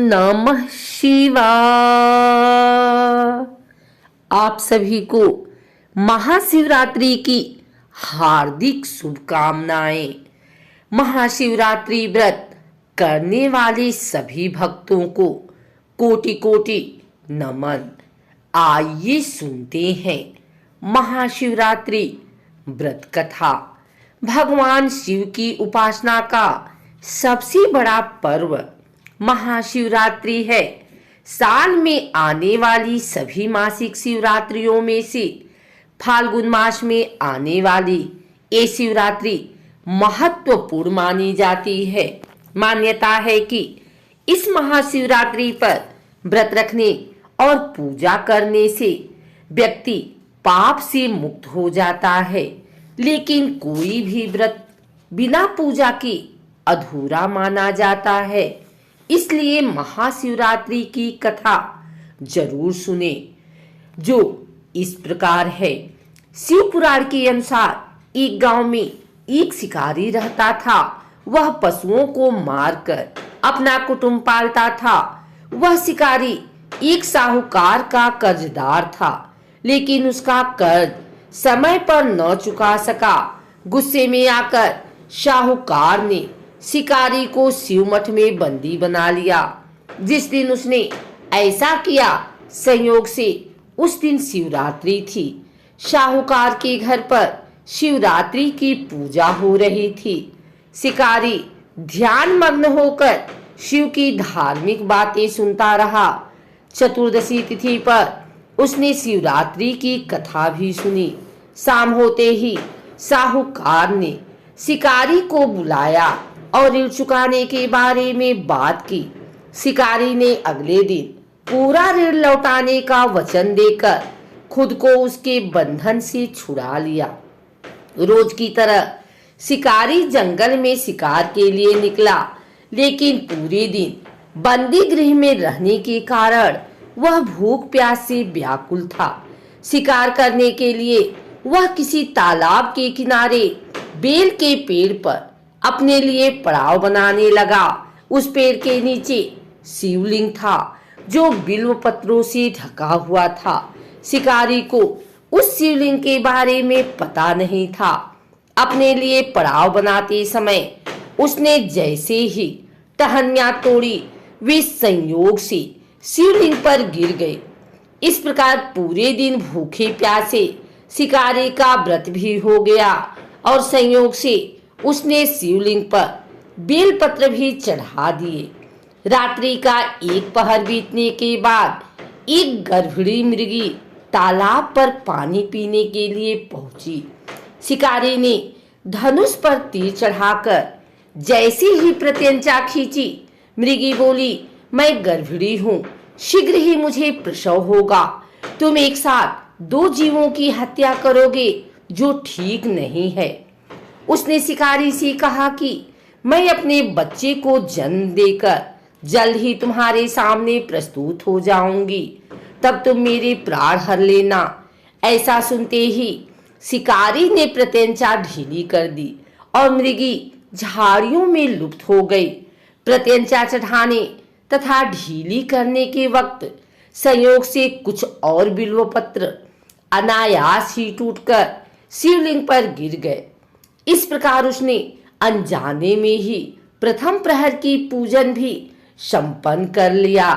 नमः शिवाय। आप सभी को महाशिवरात्रि की हार्दिक शुभकामनाएं। महाशिवरात्रि व्रत करने वाले सभी भक्तों को कोटि कोटि नमन। आइए सुनते हैं महाशिवरात्रि व्रत कथा। भगवान शिव की उपासना का सबसे बड़ा पर्व महाशिवरात्रि है। साल में आने वाली सभी मासिक शिवरात्रियों में से फाल्गुन मास में आने वाली ये शिवरात्रि महत्वपूर्ण मानी जाती है। मान्यता है कि इस महाशिवरात्रि पर व्रत रखने और पूजा करने से व्यक्ति पाप से मुक्त हो जाता है। लेकिन कोई भी व्रत बिना पूजा के अधूरा माना जाता है। इसलिए महाशिवरात्रि की कथा जरूर सुने, जो इस प्रकार है। शिव पुराण के अनुसार एक गांव में एक शिकारी रहता था। वह पशुओं को मारकर अपना कुटुंब पालता था। वह शिकारी एक साहूकार का कर्जदार था, लेकिन उसका कर्ज समय पर न चुका सका। गुस्से में आकर साहूकार ने शिकारी को शिव मठ में बंदी बना लिया। जिस दिन उसने ऐसा किया, संयोग से उस दिन शिवरात्रि थी। साहूकार के घर पर शिवरात्रि की पूजा हो रही थी। शिकारी ध्यान मग्न होकर शिव की धार्मिक बातें सुनता रहा। चतुर्दशी तिथि पर उसने शिवरात्रि की कथा भी सुनी। शाम होते ही साहूकार ने शिकारी को बुलाया और ऋण चुकाने के बारे में बात की। शिकारी ने अगले दिन पूरा ऋण लौटाने का वचन देकर खुद को उसके बंधन से छुड़ा लिया। रोज की तरह शिकारी जंगल में शिकार के लिए निकला, लेकिन पूरे दिन बंदी गृह में रहने के कारण वह भूख प्यास से व्याकुल था। शिकार करने के लिए वह किसी तालाब के किनारे बेल के पेड़ पर अपने लिए पड़ाव बनाने लगा। उस पेड़ के नीचे शिवलिंग था, जो बिल्व पत्रों से ढका हुआ था। शिकारी को उस शिवलिंग के बारे में पता नहीं था। अपने लिए पड़ाव बनाते समय उसने जैसे ही टहनियां तोड़ी, वे संयोग से शिवलिंग पर गिर गए। इस प्रकार पूरे दिन भूखे प्यासे शिकारी का व्रत भी हो गया और संयोग से उसने शिवलिंग पर बेलपत्र भी चढ़ा दिए। रात्रि का एक पहर बीतने के बाद एक गर्भिणी मृगी तालाब पर पानी पीने के लिए पहुंची। शिकारी ने धनुष पर तीर चढ़ाकर जैसे ही प्रत्यंचा खींची, मृगी बोली, मैं गर्भिणी हूँ, शीघ्र ही मुझे प्रसव होगा। तुम एक साथ दो जीवों की हत्या करोगे, जो ठीक नहीं है। उसने शिकारी से कहा कि मैं अपने बच्चे को जन्म देकर जल्द ही तुम्हारे सामने प्रस्तुत हो जाऊंगी, तब तुम मेरे प्राण हर लेना। ऐसा सुनते ही शिकारी ने प्रत्यंचा ढीली कर दी और मृगी झाड़ियों में लुप्त हो गई। प्रत्यंचा चढ़ाने तथा ढीली करने के वक्त संयोग से कुछ और बिल्व पत्र अनायास ही टूटकर शिवलिंग पर गिर गए। इस प्रकार उसने अनजाने में ही प्रथम प्रहर की पूजन भी संपन्न कर लिया।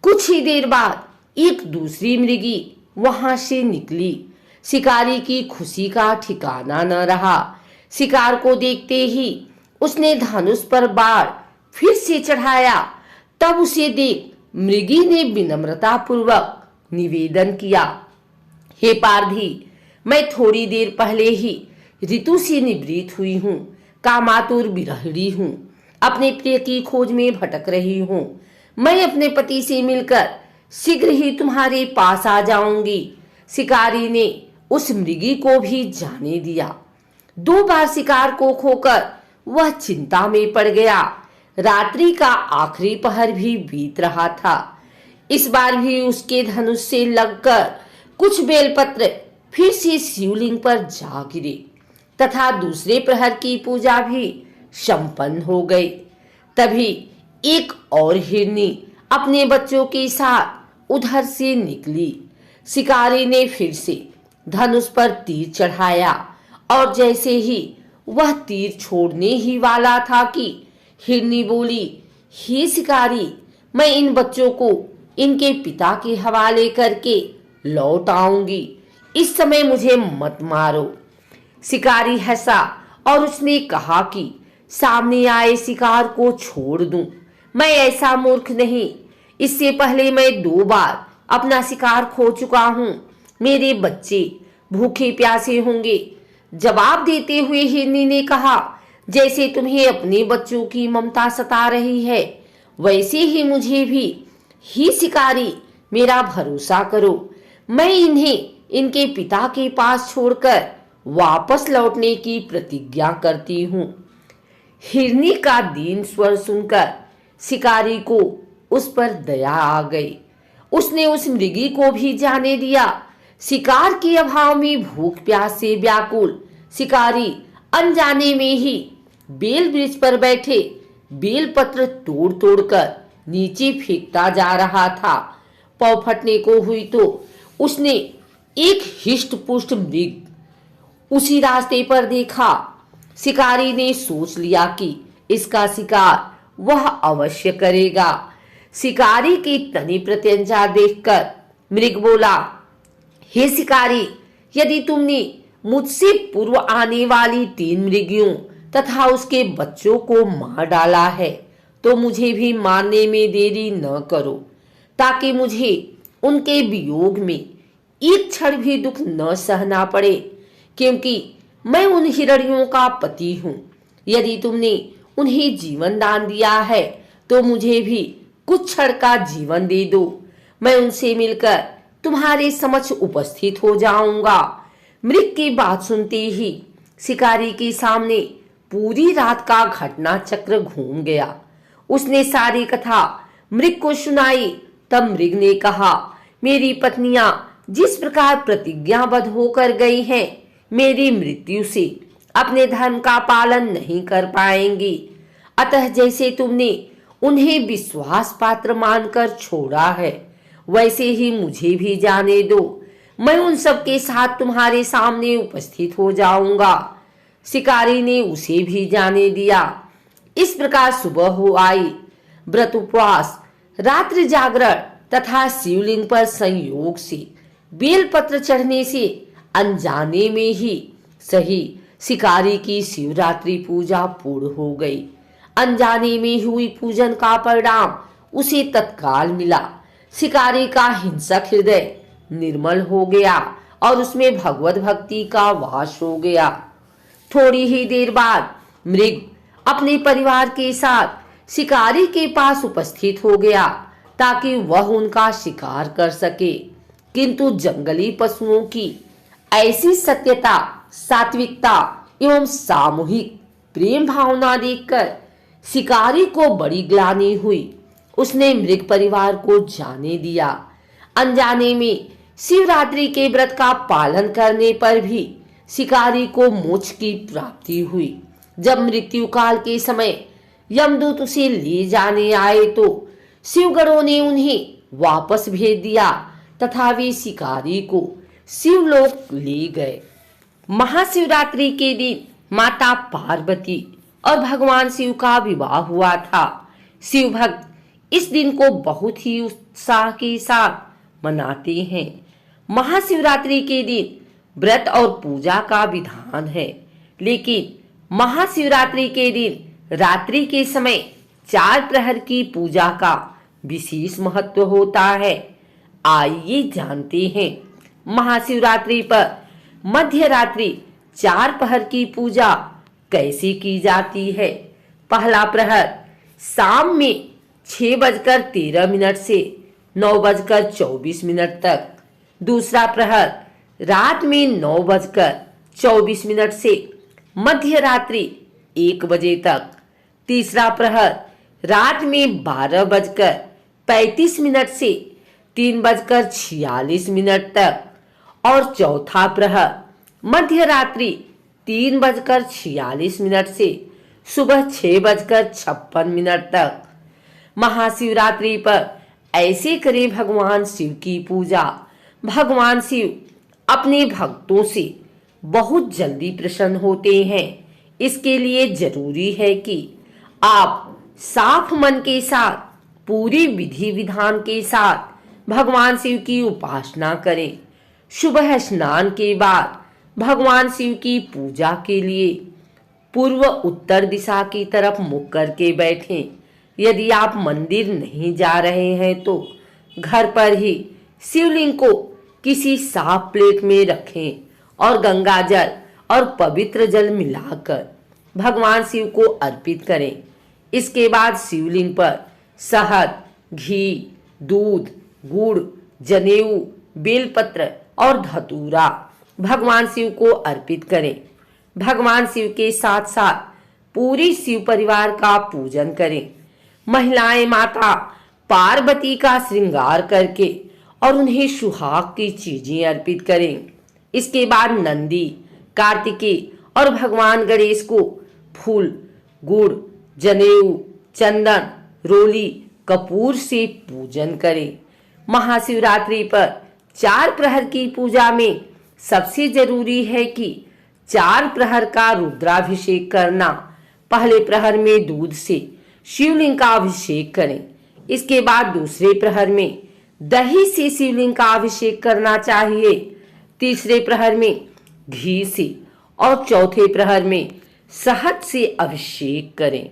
कुछ ही देर बाद एक दूसरी मृगी वहां से निकली। शिकारी की खुशी का ठिकाना न रहा। शिकार को देखते ही उसने धनुष पर बाण फिर से चढ़ाया। तब उसे देख मृगी ने विनम्रता पूर्वक निवेदन किया, हे पारधी, मैं थोड़ी देर पहले ही ऋतु से निवृत्त हुई हूँ, कामातुर विरहिणी हूँ, अपने प्रिय की खोज में भटक रही हूँ। मैं अपने पति से मिलकर शीघ्र ही तुम्हारे पास आ जाऊंगी। शिकारी ने उस मृगी को भी जाने दिया। 2 बार शिकार को खोकर वह चिंता में पड़ गया। रात्रि का आखिरी पहर भी बीत रहा था। इस बार भी उसके धनुष से लगकर कुछ बेलपत्र फिर से शिवलिंग पर जा गिरे तथा दूसरे प्रहर की पूजा भी संपन्न हो गई। तभी एक और हिरनी अपने बच्चों के साथ उधर से निकली। शिकारी ने फिर से धनुष पर तीर चढ़ाया और जैसे ही वह तीर छोड़ने ही वाला था कि हिरनी बोली, हे शिकारी, मैं इन बच्चों को इनके पिता के हवाले करके लौट आऊंगी, इस समय मुझे मत मारो। शिकारी हंसा और उसने कहा कि सामने आए शिकार को छोड़ दूं, मैं ऐसा मूर्ख नहीं। इससे पहले मैं 2 बार अपना शिकार खो चुका हूं। मेरे बच्चे भूखे प्यासे होंगे। जवाब देते हुए हिरनी ने कहा, जैसे तुम्हें अपने बच्चों की ममता सता रही है, वैसे ही मुझे भी। ही शिकारी, मेरा भरोसा करो, मैं इन्हें इनके पिता के पास छोड़कर वापस लौटने की प्रतिज्ञा करती हूँ। हिरनी का दीन स्वर सुनकर शिकारी को उस पर दया आ गई। उसने उस मृगी को भी जाने दिया। शिकार के अभाव में भूख प्यास से व्याकुल शिकारी अनजाने में ही बेल वृक्ष पर बैठे बेल पत्र तोड़ तोड़ कर नीचे फेंकता जा रहा था। पाँव फटने को हुई तो उसने एक हिष्ट पुष्ट मृग उसी रास्ते पर देखा। शिकारी ने सोच लिया कि इसका शिकार वह अवश्य करेगा। शिकारी की तनी प्रत्यंचा देखकर मृग बोला, हे शिकारी, यदि तुमने मुझसे पूर्व आने वाली 3 मृगियों तथा उसके बच्चों को मार डाला है तो मुझे भी मारने में देरी न करो, ताकि मुझे उनके वियोग में एक क्षण भी दुख न सहना पड़े, क्योंकि मैं उन हिरणियों का पति हूँ। यदि तुमने उन्हें जीवन दान दिया है तो मुझे भी कुछ क्षण का जीवन दे दो। मैं उनसे मिलकर तुम्हारे समक्ष उपस्थित हो जाऊंगा। मृग की बात सुनते ही शिकारी के सामने पूरी रात का घटना चक्र घूम गया। उसने सारी कथा मृग को सुनाई। तब मृग ने कहा, मेरी पत्नियां जिस प्रकार प्रतिज्ञाबद्ध होकर गई हैं, मेरी मृत्यु से अपने धर्म का पालन नहीं कर पाएंगी। अतः जैसे तुमने उन्हें विश्वास पात्र मानकर छोड़ा है, वैसे ही मुझे भी जाने दो। मैं उन सब के साथ तुम्हारे सामने उपस्थित हो जाऊंगा। शिकारी ने उसे भी जाने दिया। इस प्रकार सुबह हो आई। व्रत उपवास, रात्रि जागरण तथा शिवलिंग पर संयोग से बेलपत्र चढ़ने से अनजाने में ही सही शिकारी की शिवरात्रि पूजा पूर्ण हो गई। अनजाने में हुई पूजन का परिणाम उसे तत्काल मिला। शिकारी का हिंसक हृदय निर्मल हो गया और उसमें भगवत भक्ति का वास हो गया। थोड़ी ही देर बाद मृग अपने परिवार के साथ शिकारी के पास उपस्थित हो गया ताकि वह उनका शिकार कर सके, किंतु जंगली पशुओं की ऐसी सत्यता, सात्विकता एवं सामूहिक प्रेम भावना देखकर शिकारी को बड़ी ग्लानि हुई। उसने मृग परिवार को जाने दिया। अनजाने में शिवरात्रि के व्रत का पालन करने पर भी शिकारी को मोक्ष की प्राप्ति हुई। जब मृत्यु काल के समय यमदूत उसे ले जाने आए तो शिवगणों ने उन्हें वापस भेज दिया तथा वे शिकारी को शिवलोक ले गए। महाशिवरात्रि के दिन माता पार्वती और भगवान शिव का विवाह हुआ था। शिव भक्त इस दिन को बहुत ही उत्साह के साथ मनाते हैं। महाशिवरात्रि के दिन व्रत और पूजा का विधान है, लेकिन महाशिवरात्रि के दिन रात्रि के समय 4 प्रहर की पूजा का विशेष महत्व होता है। आइए जानते हैं महाशिवरात्रि पर मध्य रात्रि 4 प्रहर की पूजा कैसे की जाती है। पहला प्रहर शाम में 6:13 से 9:24 तक। दूसरा प्रहर रात में 9:24 से मध्य रात्रि 1 बजे तक। तीसरा प्रहर रात में 12:35 से 3:46 तक और चौथा प्रहर मध्य रात्रि 3:46 से सुबह 6:56 तक। महाशिवरात्रि पर ऐसे करें भगवान शिव की पूजा। भगवान शिव अपने भक्तों से बहुत जल्दी प्रसन्न होते हैं। इसके लिए जरूरी है कि आप साफ मन के साथ पूरी विधि विधान के साथ भगवान शिव की उपासना करें। सुबह स्नान के बाद भगवान शिव की पूजा के लिए पूर्व उत्तर दिशा की तरफ मुख करके बैठें। यदि आप मंदिर नहीं जा रहे हैं तो घर पर ही शिवलिंग को किसी साफ प्लेट में रखें और गंगा जल और पवित्र जल मिलाकर भगवान शिव को अर्पित करें। इसके बाद शिवलिंग पर शहद, घी, दूध, गुड़, जनेऊ, बेलपत्र और धतूरा भगवान शिव को अर्पित करें। भगवान शिव के साथ साथ पूरी शिव परिवार का पूजन करें। महिलाएं माता पार्वती का श्रृंगार करके और उन्हें सुहाग की चीजें अर्पित करें। इसके बाद नंदी, कार्तिकेय और भगवान गणेश को फूल, गुड़, जनेऊ, चंदन, रोली, कपूर से पूजन करें। महाशिवरात्रि पर 4 प्रहर की पूजा में सबसे जरूरी है कि 4 प्रहर का रुद्राभिषेक करना। पहले प्रहर में दूध से शिवलिंग का अभिषेक करें। इसके बाद दूसरे प्रहर में दही से शिवलिंग का अभिषेक करना चाहिए। तीसरे प्रहर में घी से और चौथे प्रहर में शहद से अभिषेक करें।